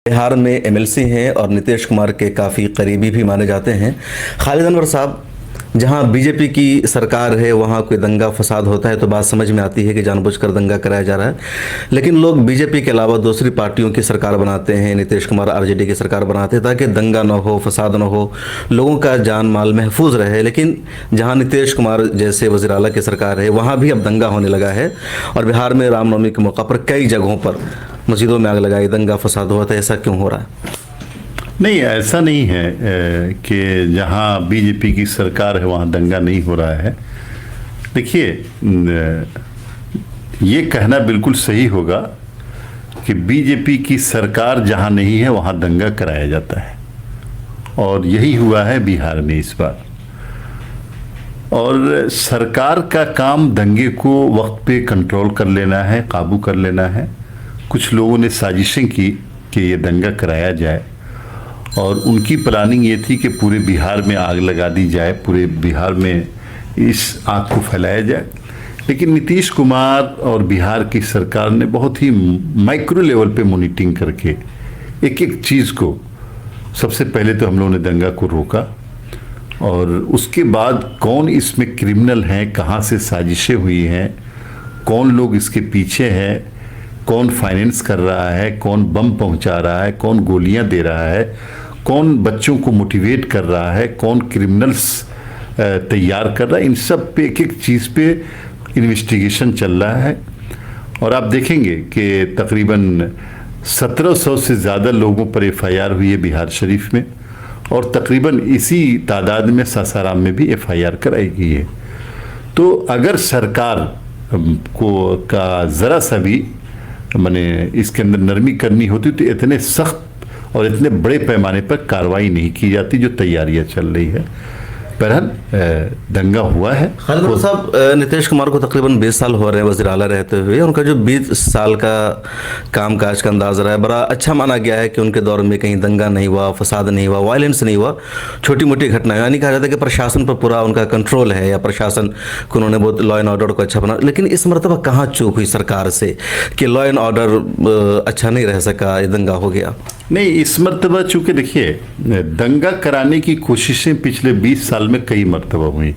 बिहार में एमएलसी हैं और नीतीश कुमार के काफ़ी करीबी भी माने जाते हैं। खालिद अनवर साहब, जहां बीजेपी की सरकार है वहां कोई दंगा फसाद होता है तो बात समझ में आती है कि जानबूझकर दंगा कराया जा रहा है, लेकिन लोग बीजेपी के अलावा दूसरी पार्टियों की सरकार बनाते हैं, नीतीश कुमार आरजेडी की सरकार बनाते हैं ताकि दंगा न हो, फसाद न हो, लोगों का जान माल महफूज रहे। लेकिन जहां नीतीश कुमार जैसे वज़ीर आला की सरकार है वहां भी अब दंगा होने लगा है और बिहार में रामनवमी के मौका पर कई जगहों पर मस्जिदों में आग लगाई, दंगा फसाद हुआ था। ऐसा क्यों हो रहा है? नहीं, ऐसा नहीं है कि जहां बीजेपी की सरकार है वहां दंगा नहीं हो रहा है। देखिए, ये कहना बिल्कुल सही होगा कि बीजेपी की सरकार जहां नहीं है वहां दंगा कराया जाता है, और यही हुआ है बिहार में इस बार। और सरकार का काम दंगे को वक्त पे कंट्रोल कर लेना है, काबू कर लेना है। कुछ लोगों ने साजिशें की कि ये दंगा कराया जाए, और उनकी प्लानिंग ये थी कि पूरे बिहार में आग लगा दी जाए, पूरे बिहार में इस आग को फैलाया जाए। लेकिन नीतीश कुमार और बिहार की सरकार ने बहुत ही माइक्रो लेवल पे मॉनिटरिंग करके एक एक चीज़ को, सबसे पहले तो हम लोगों ने दंगा को रोका, और उसके बाद कौन इसमें क्रिमिनल हैं, कहाँ से साजिशें हुई हैं, कौन लोग इसके पीछे हैं, कौन फाइनेंस कर रहा है, कौन बम पहुंचा रहा है, कौन गोलियां दे रहा है, कौन बच्चों को मोटिवेट कर रहा है, कौन क्रिमिनल्स तैयार कर रहा है, इन सब पे एक एक चीज़ पे इन्वेस्टिगेशन चल रहा है। और आप देखेंगे कि तकरीबन 1700 से ज़्यादा लोगों पर एफआईआर हुई है बिहार शरीफ में, और तकरीबन इसी तादाद में सासाराम में भी एफआईआर कराई गई है। तो अगर सरकार को का ज़रा सा भी माने इसके अंदर नरमी करनी होती तो इतने सख्त और इतने बड़े पैमाने पर कार्रवाई नहीं की जाती जो तैयारियां चल रही है। बहरहाल दंगा हुआ है। खालिद साहब, नीतीश कुमार को तकरीबन 20 साल हो रहे हैं वज़ीर आला रहते हुए। उनका जो 20 साल का कामकाज का अंदाज़ रहा है बड़ा अच्छा माना गया है कि उनके दौर में कहीं दंगा नहीं हुआ, फसाद नहीं हुआ, वायलेंस नहीं हुआ, छोटी मोटी घटनाएं, यानी कहा जाता है कि प्रशासन पर पूरा उनका कंट्रोल है या प्रशासन को उन्होंने बहुत लॉ एंड ऑर्डर को अच्छा बना। लेकिन इस मरतबा कहाँ चूक हुई सरकार से कि लॉ एंड ऑर्डर अच्छा नहीं रह सका, ये दंगा हो गया? नहीं, इस मरतबा चूँकि देखिए, दंगा कराने की कोशिशें पिछले 20 साल में कई मरतबा हुई,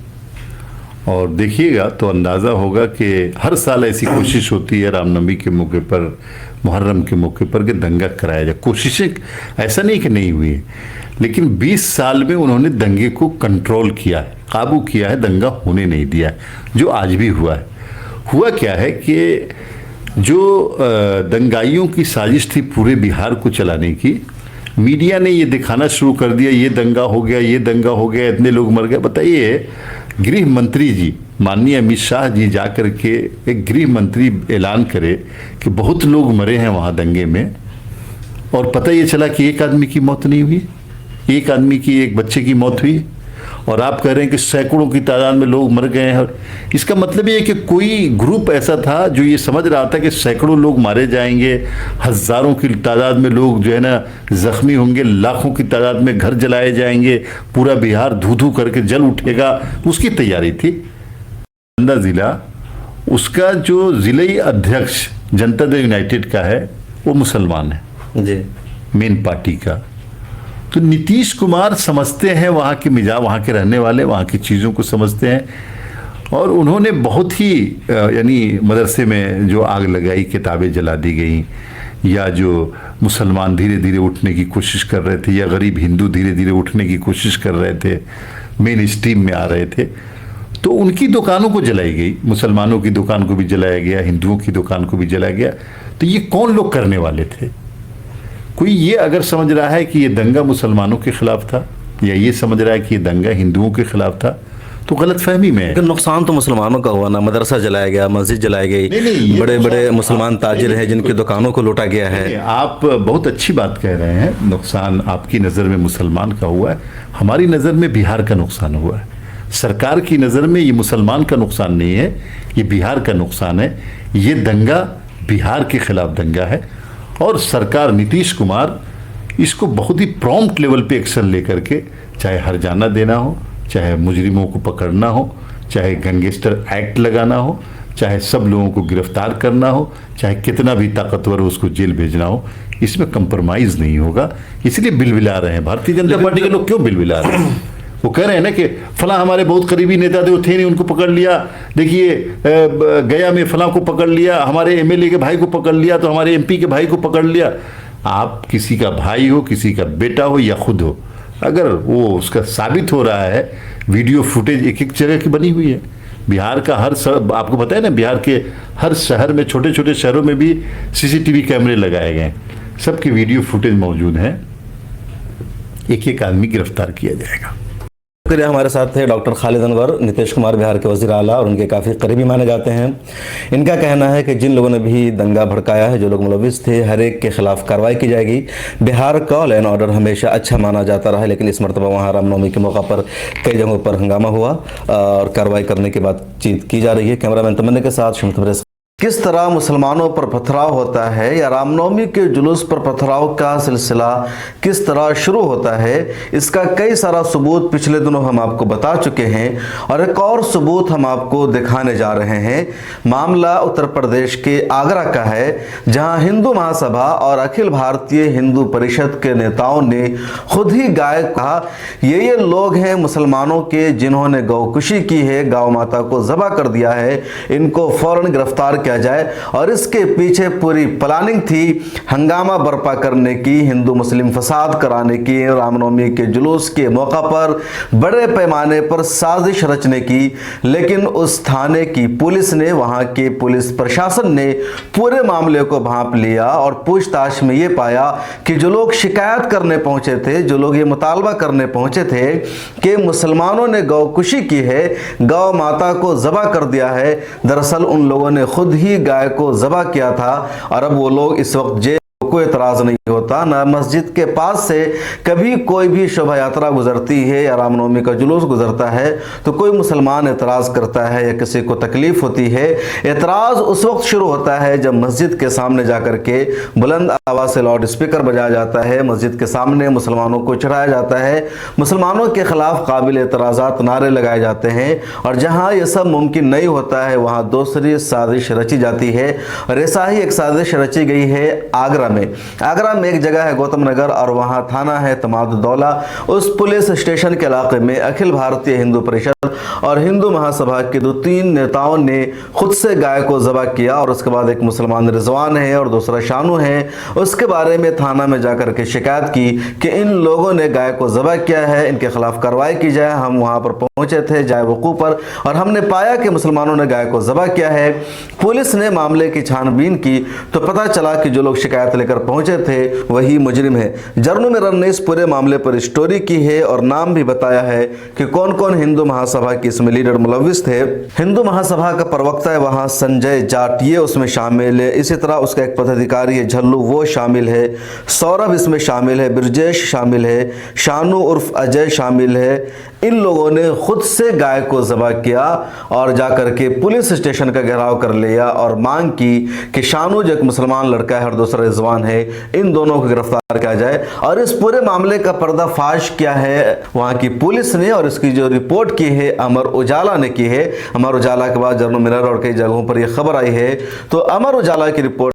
और देखिएगा तो अंदाज़ा होगा कि हर साल ऐसी कोशिश होती है रामनवमी के मौके पर, मुहर्रम के मौके पर, कि दंगा कराया जाए। कोशिशें ऐसा नहीं कि नहीं हुई है, लेकिन 20 साल में उन्होंने दंगे को कंट्रोल किया है, काबू किया है, दंगा होने नहीं दिया है, जो आज भी हुआ है। हुआ क्या है कि जो दंगाइयों की साजिश थी पूरे बिहार को चलाने की, मीडिया ने ये दिखाना शुरू कर दिया, ये दंगा हो गया, ये दंगा हो गया, इतने लोग मर गए। बताइए, गृह मंत्री जी माननीय अमित शाह जी जा कर के एक गृह मंत्री ऐलान करे कि बहुत लोग मरे हैं वहाँ दंगे में, और पता ये चला कि एक आदमी की मौत नहीं हुई, एक आदमी की, एक बच्चे की मौत हुई, और आप कह रहे हैं कि सैकड़ों की तादाद में लोग मर गए हैं। इसका मतलब ये है कि कोई ग्रुप ऐसा था जो ये समझ रहा था कि सैकड़ों लोग मारे जाएंगे, हज़ारों की तादाद में लोग जो है ना ज़ख्मी होंगे, लाखों की तादाद में घर जलाए जाएंगे, पूरा बिहार धू धू करके जल उठेगा, उसकी तैयारी थी। नालंदा ज़िला, उसका जो ज़िले अध्यक्ष जनता दल यूनाइटेड का है वो मुसलमान है जी, मेन पार्टी का। तो नीतीश कुमार समझते हैं वहाँ के मिजाज, वहाँ के रहने वाले वहाँ की चीज़ों को समझते हैं, और उन्होंने बहुत ही यानी मदरसे में जो आग लगाई, किताबें जला दी गई, या जो मुसलमान धीरे धीरे उठने की कोशिश कर रहे थे, या गरीब हिंदू धीरे धीरे उठने की कोशिश कर रहे थे, मेन स्ट्रीम में आ रहे थे, तो उनकी दुकानों को जलाई गई, मुसलमानों की दुकान को भी जलाया गया, हिंदुओं की दुकान को भी जलाया गया। तो ये कौन लोग करने वाले थे? कोई ये अगर समझ रहा है कि ये दंगा मुसलमानों के खिलाफ था, या ये समझ रहा है कि ये दंगा हिंदुओं के खिलाफ था, तो गलत फहमी में है। नुकसान तो मुसलमानों का हुआ ना, मदरसा जलाया गया, मस्जिद जलाई गई, बड़े बड़े मुसलमान ताजिर हैं जिनकी दुकानों को लूटा गया है। आप बहुत अच्छी बात कह रहे हैं, नुकसान आपकी नज़र में मुसलमान का हुआ है, हमारी नज़र में बिहार का नुकसान हुआ है। सरकार की नज़र में ये मुसलमान का नुकसान नहीं है, ये बिहार का नुकसान है। ये दंगा बिहार के खिलाफ दंगा है, और सरकार नीतीश कुमार इसको बहुत ही प्रॉम्प्ट लेवल पे एक्शन लेकर के, चाहे हर्जाना देना हो, चाहे मुजरिमों को पकड़ना हो, चाहे गैंगस्टर एक्ट लगाना हो, चाहे सब लोगों को गिरफ्तार करना हो, चाहे कितना भी ताकतवर हो उसको जेल भेजना हो, इसमें कंप्रोमाइज नहीं होगा, इसलिए बिलबिला रहे हैं। भारतीय जनता पार्टी के लोग क्यों बिलबिला रहे हैं? वो कह रहे हैं ना कि फला हमारे बहुत करीबी नेता थे, वो थे नहीं, उनको पकड़ लिया। देखिए गया में फला को पकड़ लिया, हमारे एमएलए के भाई को पकड़ लिया, तो हमारे एमपी के भाई को पकड़ लिया। आप किसी का भाई हो, किसी का बेटा हो या खुद हो, अगर वो उसका साबित हो रहा है, वीडियो फुटेज एक एक जगह की बनी हुई है। बिहार का हर आपको पता है ना, बिहार के हर शहर में, छोटे छोटे शहरों में भी सीसीटीवी कैमरे लगाए गए, सबकी वीडियो फुटेज मौजूद है। एक एक आदमी गिरफ्तार किया जाएगा। हमारे साथ थे डॉक्टर खालिद अनवर, नीतीश कुमार बिहार के वज़ीर आला और उनके काफ़ी करीबी माने जाते हैं। इनका कहना है कि जिन लोगों ने भी दंगा भड़काया है, जो लोग मुलविस थे, हर एक के खिलाफ कार्रवाई की जाएगी। बिहार का लॉ एंड ऑर्डर हमेशा अच्छा माना जाता रहा, लेकिन इस मरतबा वहाँ रामनवमी के मौका पर कई जगहों पर हंगामा हुआ और कार्रवाई करने की बातचीत की जा रही है। कैमरामैन तमन्ना के साथ शमत। किस तरह मुसलमानों पर पथराव होता है या रामनवमी के जुलूस पर पथराव का सिलसिला किस तरह शुरू होता है, इसका कई सारा सबूत पिछले दिनों हम आपको बता चुके हैं और एक और सबूत हम आपको दिखाने जा रहे हैं। मामला उत्तर प्रदेश के आगरा का है, जहां हिंदू महासभा और अखिल भारतीय हिंदू परिषद के नेताओं ने खुद ही गाय कहा, ये लोग हैं मुसलमानों के जिन्होंने गौकुशी की है, गौ माता को ज़बह कर दिया है, इनको फौरन गिरफ्तार किया जाए। और इसके पीछे पूरी प्लानिंग थी हंगामा बर्पा करने की, हिंदू मुस्लिम फसाद कराने की, रामनवमी के जुलूस के मौका पर बड़े पैमाने पर साजिश रचने की। लेकिन उस थाने की पुलिस ने, वहां के पुलिस प्रशासन ने पूरे मामले को भांप लिया और पूछताछ में यह पाया कि जो लोग शिकायत करने पहुंचे थे, जो लोग ये मुतालबा करने पहुंचे थे कि मुसलमानों ने गौकुशी की है, गौ माता को ज़बह कर दिया है, दरअसल उन लोगों ने खुद ही गाय को ज़बह किया था। और अब वो लोग इस वक्त जेल, कोई एतराज़ नहीं होता। ना मस्जिद के पास से कभी कोई भी शोभा यात्रा गुजरती है या रामनवमी का जुलूस गुजरता है तो कोई मुसलमान एतराज़ करता है या किसी को तकलीफ होती है। एतराज़ उस वक्त शुरू होता है जब मस्जिद के सामने जाकर के बुलंद आवाज़ से लाउड स्पीकर बजाया जाता है, मस्जिद के सामने मुसलमानों को चढ़ाया जाता है, मुसलमानों के खिलाफ काबिल एतराज़ात नारे लगाए जाते हैं। और जहाँ ये सब मुमकिन नहीं होता है वहाँ दूसरी साजिश रची जाती है। और ऐसा ही एक साजिश रची गई है आगरा में। आगरा में एक जगह है गौतम नगर और वहाँ थाना है तमादुद्दौला। उस पुलिस स्टेशन के इलाके में अखिल भारतीय हिंदू परिषद और हिंदू महासभा के 2-3 नेताओं ने खुद से गाय को ज़बह किया और उसके बाद एक मुसलमान रिजवान है और दूसरा शानू है, उसके बारे में थाना में जाकर के शिकायत की कि इन लोगों ने गाय को ज़बह किया है, इनके खिलाफ कार्रवाई की जाए। हम वहाँ पर पहुँचे थे जाए वकूफ़ पर और हमने पाया कि मुसलमानों ने गाय को ज़बह किया है। पुलिस ने मामले की छानबीन की तो पता चला कि जो लोग शिकायत लेकर पहुंचे थे वही मुजरिम है। जर्नू मिरर ने इस पूरे मामले पर स्टोरी की है और नाम भी बताया है कि कौन कौन हिंदू महासभा के इसमें लीडर मुलविस थे। हिंदू महासभा का प्रवक्ता है वहां संजय जाट, ये उसमें शामिल है। इसी तरह उसका एक पदाधिकारी है झल्लू, वो शामिल है। सौरभ इसमें शामिल है, ब्रजेश शामिल है, शानू उर्फ अजय शामिल है। इन लोगों ने खुद से गाय को ज़बह किया और जाकर के पुलिस स्टेशन का घेराव कर लिया और मांग की कि शानू जो एक मुसलमान लड़का है और दूसरा रिजवान है, इन दोनों को गिरफ्तार किया जाए। और इस पूरे मामले का पर्दाफाश किया है वहाँ की पुलिस ने और इसकी जो रिपोर्ट की है अमर उजाला ने की है। अमर उजाला के बाद जर्नू मिरर और कई जगहों पर यह खबर आई है। तो अमर उजाला की रिपोर्ट